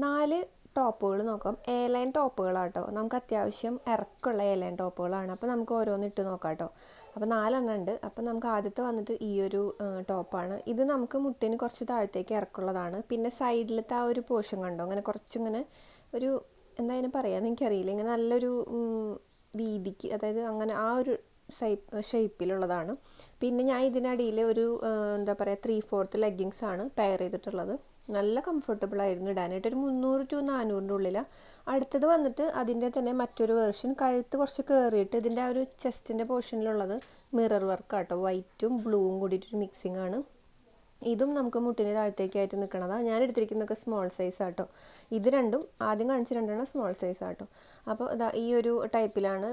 4 ടോപ്പുകൾ നോക്കാം. A line ടോപ്പുകളാട്ടോ. നമുക്ക് അത്യാവശ്യം ഇറക്കമുള്ള എ ലൈൻ ടോപ്പുകളാണ്. അപ്പോൾ നമുക്ക് ഓരോന്ന് ഇട്ട് നോക്കാം കേട്ടോ. അപ്പോൾ 4 എണ്ണം ഉണ്ട്. അപ്പോൾ നമുക്ക് ആദ്യത്തെ വന്നിട്ട് ഈ ഒരു ടോപ്പാണ്. ഇത് നമുക്ക് മുട്ടിന് കുറച്ച് താഴത്തേക്ക് ഇറക്കമുള്ളതാണ്. പിന്നെ സൈഡിലത്തെ ആ ഒരു പോർഷൻ കണ്ടോ, അങ്ങനെ കുറച്ചിങ്ങനെ ഒരു എന്താ അതിന് പറയാമെന്ന് എനിക്കറിയില്ല, ഇങ്ങനെ നല്ലൊരു വീതിക്ക്, അതായത് അങ്ങനെ ആ ഒരു ഷേപ്പിലുള്ളതാണ്. പിന്നെ ഞാൻ ഇതിനടിയിൽ ഒരു എന്താ പറയുക 3/4 ലെഗിങ്സ് ആണ് പെയർ ചെയ്തിട്ടുള്ളത്. നല്ല കംഫർട്ടബിൾ ആയിരുന്നു ഇടാനായിട്ട്. ഒരു 300 to 400 ഉള്ളിലാണ്. അടുത്തത് വന്നിട്ട് അതിൻ്റെ തന്നെ മറ്റൊരു വേർഷൻ, കഴുത്ത് കുറച്ച് കയറിയിട്ട് ഇതിൻ്റെ ആ ഒരു ചെസ്റ്റിൻ്റെ പോർഷനിലുള്ളത് മിറർ വർക്കാട്ടോ. വൈറ്റും ബ്ലൂവും കൂടിയിട്ടൊരു മിക്സിംഗ് ആണ്. ഇതും നമുക്ക് മുട്ടിന് താഴത്തേക്കായിട്ട് നിൽക്കണതാണ്. ഞാൻ എടുത്തിരിക്കുന്നതൊക്കെ സ്മോൾ സൈസ് ആട്ടോ. ഇത് രണ്ടും ആദ്യം കാണിച്ച രണ്ടെണ്ണം സ്മോൾ സൈസ് ആട്ടോ. അപ്പോൾ ഇതാ ഈ ഒരു ടൈപ്പിലാണ്.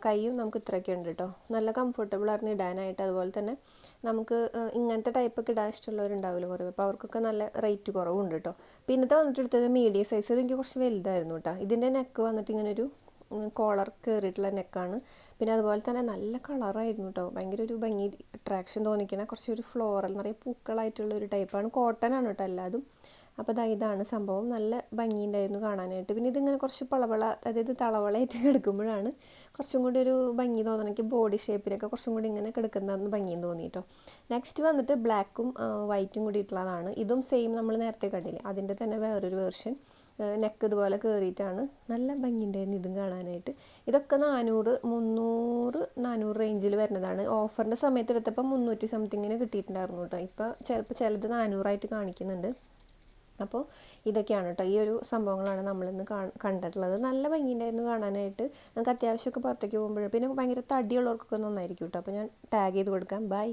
കൈയും നമുക്ക് ഇത്രയൊക്കെ ഉണ്ട് കേട്ടോ. നല്ല കംഫർട്ടബിൾ ആയിരുന്നു ഇടാനായിട്ട്. അതുപോലെ തന്നെ നമുക്ക് ഇങ്ങനത്തെ ടൈപ്പൊക്കെ ഇടാൻ ഇഷ്ടമുള്ളവരുണ്ടാവില്ല കുറവ്, അപ്പോൾ അവർക്കൊക്കെ നല്ല റേറ്റ് കുറവുണ്ട് കേട്ടോ. പിന്നത്തെ വന്നിട്ട് എടുത്തത് മീഡിയം സൈസ്. ഇത് എനിക്ക് കുറച്ച് വലുതായിരുന്നു കേട്ടോ. ഇതിൻ്റെ നെക്ക് വന്നിട്ട് ഇങ്ങനെ ഒരു കോളർ കയറിയിട്ടുള്ള നെക്കാണ്. പിന്നെ അതുപോലെ തന്നെ നല്ല കളറായിരുന്നു കേട്ടോ. ഭയങ്കര ഒരു ഭംഗി, അട്രാക്ഷൻ തോന്നിക്കണ കുറച്ചൊരു ഫ്ലോറൽ നിറയെ പൂക്കളായിട്ടുള്ള ഒരു ടൈപ്പാണ്. കോട്ടനാണ് കേട്ടോ എല്ലാതും. അപ്പോൾ ഇതാണ് സംഭവം. നല്ല ഭംഗിയുണ്ടായിരുന്നു കാണാനായിട്ട്. പിന്നെ ഇതിങ്ങനെ കുറച്ച് പളവള, അതായത് തളവളയായിട്ട് കിടക്കുമ്പോഴാണ് കുറച്ചും കൂടി ഒരു ഭംഗി തോന്നണം. എനിക്ക് ബോഡി ഷേപ്പിലൊക്കെ കുറച്ചും കൂടി ഇങ്ങനെ കിടക്കുന്നതെന്ന് ഭംഗിയും തോന്നി കേട്ടോ. നെക്സ്റ്റ് വന്നിട്ട് ബ്ലാക്കും വൈറ്റും കൂടിയിട്ടുള്ളതാണ്. ഇതും സെയിം നമ്മൾ നേരത്തെ കണ്ടില്ലേ, അതിൻ്റെ തന്നെ വേറൊരു വേർഷൻ. നെക്ക് ഇതുപോലെ കയറിയിട്ടാണ്. നല്ല ഭംഗിയുണ്ടായിരുന്നു ഇതും കാണാനായിട്ട്. ഇതൊക്കെ 400, 300, 400 റേഞ്ചിൽ വരുന്നതാണ്. ഓഫറിൻ്റെ സമയത്ത് എടുത്തപ്പോൾ 300 സംതിങ്ങിന് കിട്ടിയിട്ടുണ്ടായിരുന്നു കേട്ടോ. ഇപ്പോൾ ചിലപ്പോൾ ചിലത് 400 കാണിക്കുന്നുണ്ട്. അപ്പോൾ ഇതൊക്കെയാണ് കേട്ടോ. ഈ ഒരു സംഭവങ്ങളാണ് നമ്മളിന്ന് കണ്ടിട്ടുള്ളത്. നല്ല ഭംഗിയുണ്ടായിരുന്നു കാണാനായിട്ട്. നമുക്ക് അത്യാവശ്യമൊക്കെ പുറത്തേക്ക് പോകുമ്പോൾ, പിന്നെ ഭയങ്കര തടിയുള്ളവർക്കൊക്കെ നന്നായിരിക്കും കേട്ടോ. അപ്പോൾ ഞാൻ ടാഗ് ചെയ്ത് കൊടുക്കാം. ബൈ.